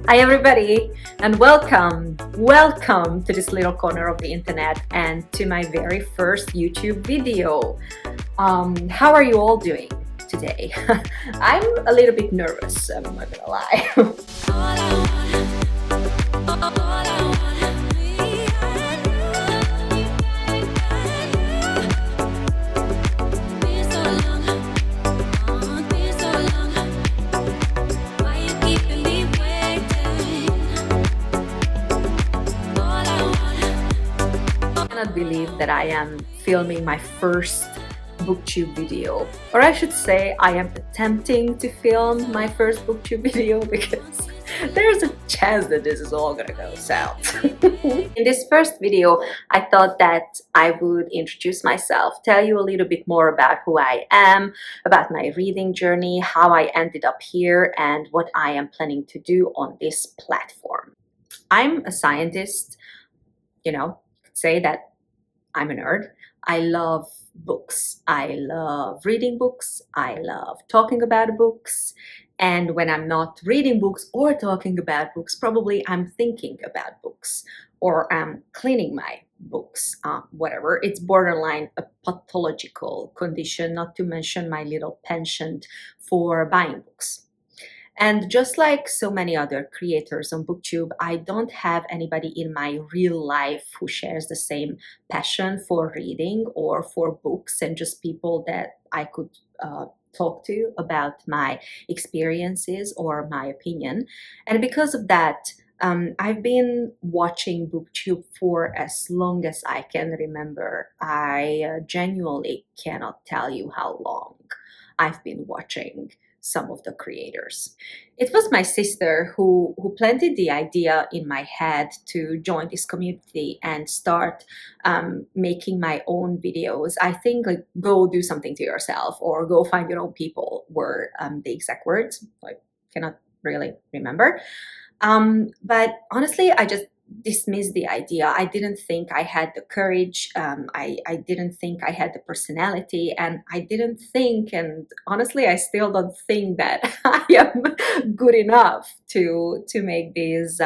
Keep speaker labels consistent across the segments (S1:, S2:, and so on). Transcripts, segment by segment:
S1: Hi everybody, and welcome to this little corner of the internet and to my very first YouTube video. How are you all doing today? I'm a little bit nervous, I'm not gonna lie. I cannot believe that I am filming my first booktube video, or I should say I am attempting to film my first booktube video because there's a chance that this is all gonna go south. In this first video, I thought that I would introduce myself, tell you a little bit more about who I am, about my reading journey, how I ended up here, and what I am planning to do on this platform. I'm a scientist, you could say that I'm a nerd. I love books. I love reading books. I love talking about books. And when I'm not reading books or talking about books, probably I'm thinking about books or I'm cleaning my books, whatever. It's borderline a pathological condition, not to mention my little penchant for buying books. And just like so many other creators on BookTube, I don't have anybody in my real life who shares the same passion for reading or for books, and just people that I could talk to about my experiences or my opinion. And because of that, I've been watching BookTube for as long as I can remember. I genuinely cannot tell you how long I've been watching some of the creators. It was my sister who planted the idea in my head to join this community and start making my own videos. I think like go do something to yourself or go find your own people were the exact words. I cannot really remember. But honestly, I just dismissed the idea. I didn't think I had the courage. I didn't think I had the personality, and I didn't think, and honestly, I still don't think that I am good enough to make these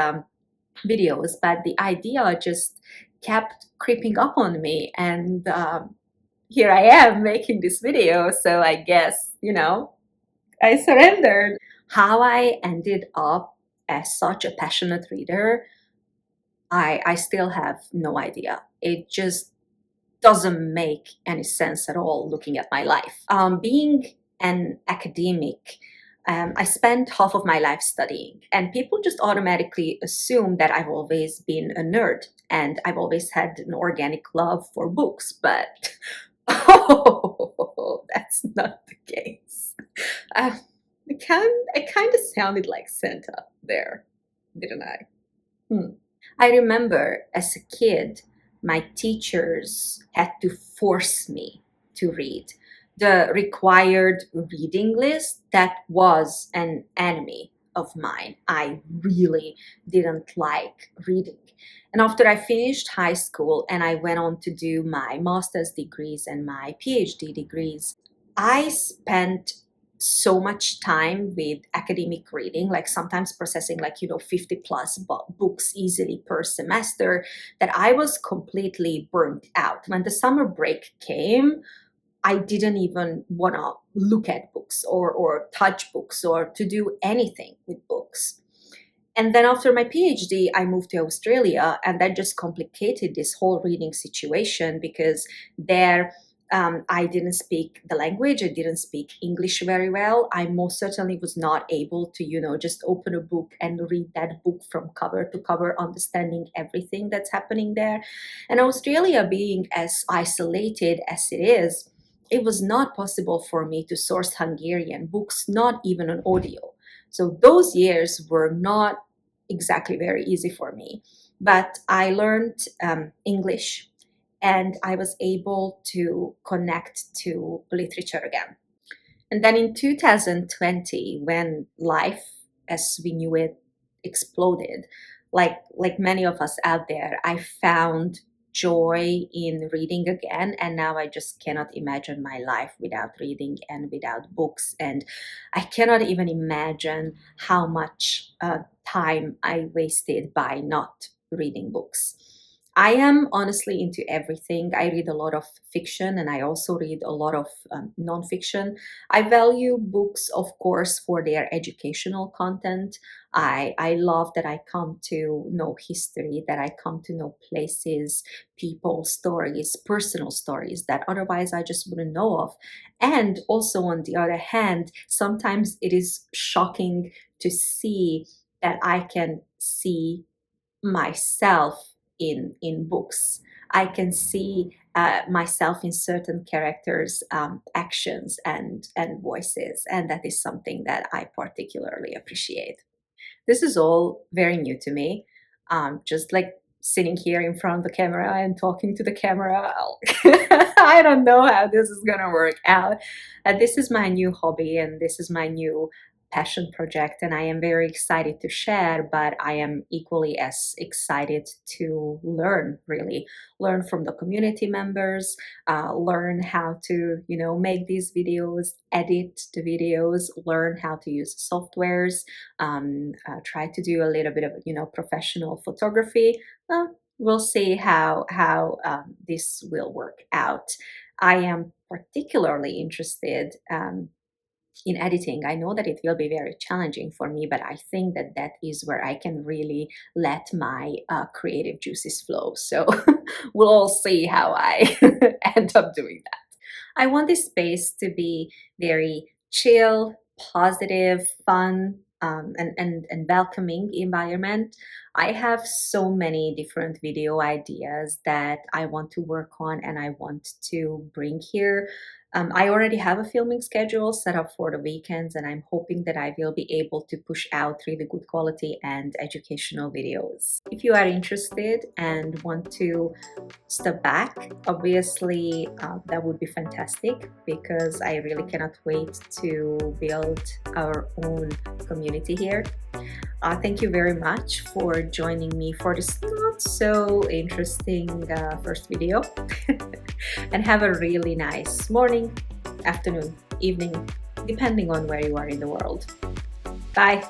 S1: videos. But the idea just kept creeping up on me, and here I am making this video. So I guess I surrendered. How I ended up as such a passionate reader, I still have no idea. It just doesn't make any sense at all looking at my life. Being an academic, I spent half of my life studying, and people just automatically assume that I've always been a nerd and I've always had an organic love for books, but oh, that's not the case. I kind of sounded like Santa there, didn't I? I remember as a kid, my teachers had to force me to read. The required reading list, that was an enemy of mine. I really didn't like reading. And after I finished high school and I went on to do my master's degrees and my PhD degrees, I spent so much time with academic reading, like sometimes processing 50 plus books easily per semester, that I was completely burnt out. When the summer break came, I didn't even want to look at books or touch books or to do anything with books. And then after my PhD, I moved to Australia, and that just complicated this whole reading situation because there I didn't speak the language. I didn't speak English very well. I most certainly was not able to, just open a book and read that book from cover to cover, understanding everything that's happening there. And Australia being as isolated as it is, it was not possible for me to source Hungarian books, not even an audio. So those years were not exactly very easy for me. But I learned English, and I was able to connect to literature again. And then in 2020, when life as we knew it exploded, like many of us out there, I found joy in reading again, and now I just cannot imagine my life without reading and without books. And I cannot even imagine how much time I wasted by not reading books. I am honestly into everything. I read a lot of fiction and I also read a lot of nonfiction. I value books, of course, for their educational content. I love that I come to know history, that I come to know places, people, stories, personal stories that otherwise I just wouldn't know of. And also, on the other hand, sometimes it is shocking to see that I can see myself in books. I can see myself in certain characters' actions and voices, and that is something that I particularly appreciate. This is all very new to me. Just like sitting here in front of the camera and talking to the camera. I don't know how this is gonna work out. This is my new hobby and this is my new passion project, and I am very excited to share, but I am equally as excited to learn, really learn from the community members, learn how to, make these videos, edit the videos, learn how to use softwares, try to do a little bit of, professional photography. We'll see how this will work out. I am particularly interested in editing. I know that it will be very challenging for me, but I think that that is where I can really let my creative juices flow. So we'll all see how I end up doing that. I want this space to be very chill, positive, fun, and welcoming environment. I have so many different video ideas that I want to work on and I want to bring here. I already have a filming schedule set up for the weekends, and I'm hoping that I will be able to push out really good quality and educational videos. If you are interested and want to step back, obviously that would be fantastic because I really cannot wait to build our own community here. Thank you very much for joining me for this not so interesting first video. And have a really nice morning, afternoon, evening, depending on where you are in the world. Bye!